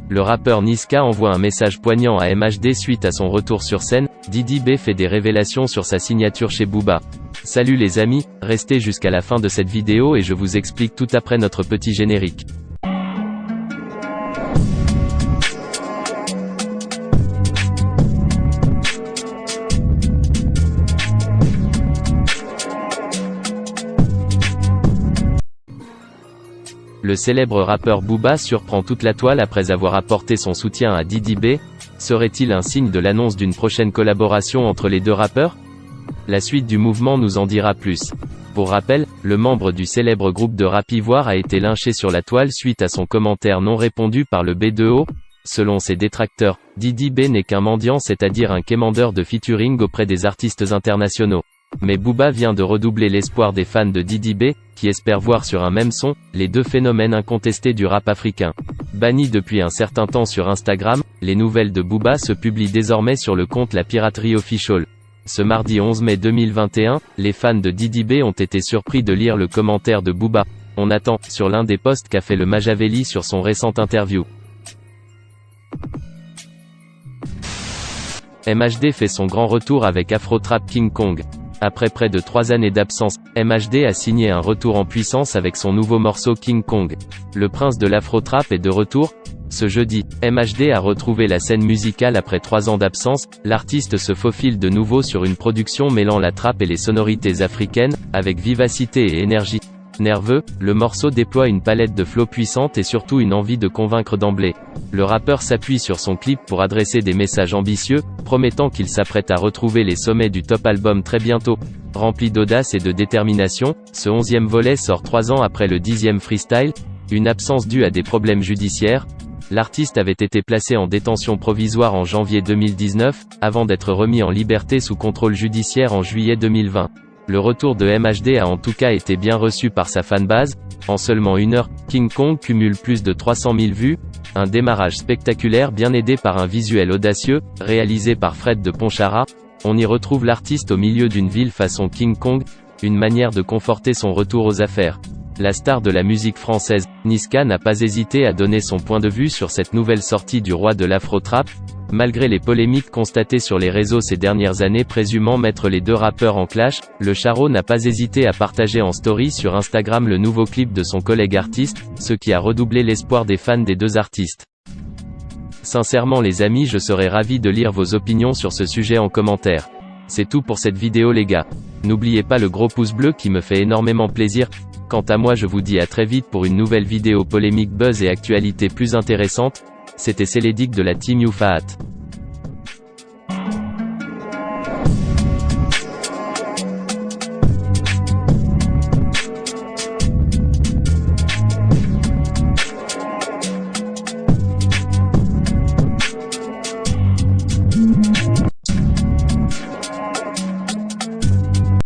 Le rappeur Niska envoie un message poignant à MHD suite à son retour sur scène. Didi B fait des révélations sur sa signature chez Booba. Salut les amis, restez jusqu'à la fin de cette vidéo et je vous explique tout après notre petit générique. Le célèbre rappeur Booba surprend toute la toile après avoir apporté son soutien à Didi B. Serait-il un signe de l'annonce d'une prochaine collaboration entre les deux rappeurs? La suite du mouvement nous en dira plus. Pour rappel, le membre du célèbre groupe de rap ivoire a été lynché sur la toile suite à son commentaire non répondu par le B2O. Selon ses détracteurs, Didi B n'est qu'un mendiant, c'est-à-dire un quémandeur de featuring auprès des artistes internationaux. Mais Booba vient de redoubler l'espoir des fans de Didi B, qui espèrent voir sur un même son, les deux phénomènes incontestés du rap africain. Banni depuis un certain temps sur Instagram, les nouvelles de Booba se publient désormais sur le compte La Piraterie Official. Ce mardi 11 mai 2021, les fans de Didi B ont été surpris de lire le commentaire de Booba. On attend, sur l'un des posts qu'a fait le Machiavelli sur son récent interview. MHD fait son grand retour avec Afrotrap King Kong. Après près de 3 années d'absence, MHD a signé un retour en puissance avec son nouveau morceau King Kong. Le prince de l'Afrotrap est de retour. Ce jeudi, MHD a retrouvé la scène musicale après 3 ans d'absence. L'artiste se faufile de nouveau sur une production mêlant la trappe et les sonorités africaines, avec vivacité et énergie. Nerveux, le morceau déploie une palette de flows puissante et surtout une envie de convaincre d'emblée. Le rappeur s'appuie sur son clip pour adresser des messages ambitieux, promettant qu'il s'apprête à retrouver les sommets du top album très bientôt. Rempli d'audace et de détermination, ce 11e volet sort 3 ans après le 10e freestyle, une absence due à des problèmes judiciaires. L'artiste avait été placé en détention provisoire en janvier 2019, avant d'être remis en liberté sous contrôle judiciaire en juillet 2020. Le retour de MHD a en tout cas été bien reçu par sa fanbase. En seulement 1 heure, King Kong cumule plus de 300 000 vues. Un démarrage spectaculaire bien aidé par un visuel audacieux, réalisé par Fred de Ponchara. On y retrouve l'artiste au milieu d'une ville façon King Kong, une manière de conforter son retour aux affaires. La star de la musique française, Niska n'a pas hésité à donner son point de vue sur cette nouvelle sortie du roi de l'Afrotrap. Malgré les polémiques constatées sur les réseaux ces dernières années présumant mettre les deux rappeurs en clash, le Charo n'a pas hésité à partager en story sur Instagram le nouveau clip de son collègue artiste, ce qui a redoublé l'espoir des fans des deux artistes. Sincèrement les amis, je serais ravi de lire vos opinions sur ce sujet en commentaire. C'est tout pour cette vidéo les gars. N'oubliez pas le gros pouce bleu qui me fait énormément plaisir. Quant à moi je vous dis à très vite pour une nouvelle vidéo polémique, buzz et actualité plus intéressante. C'était Célédic de la Team Youfahat.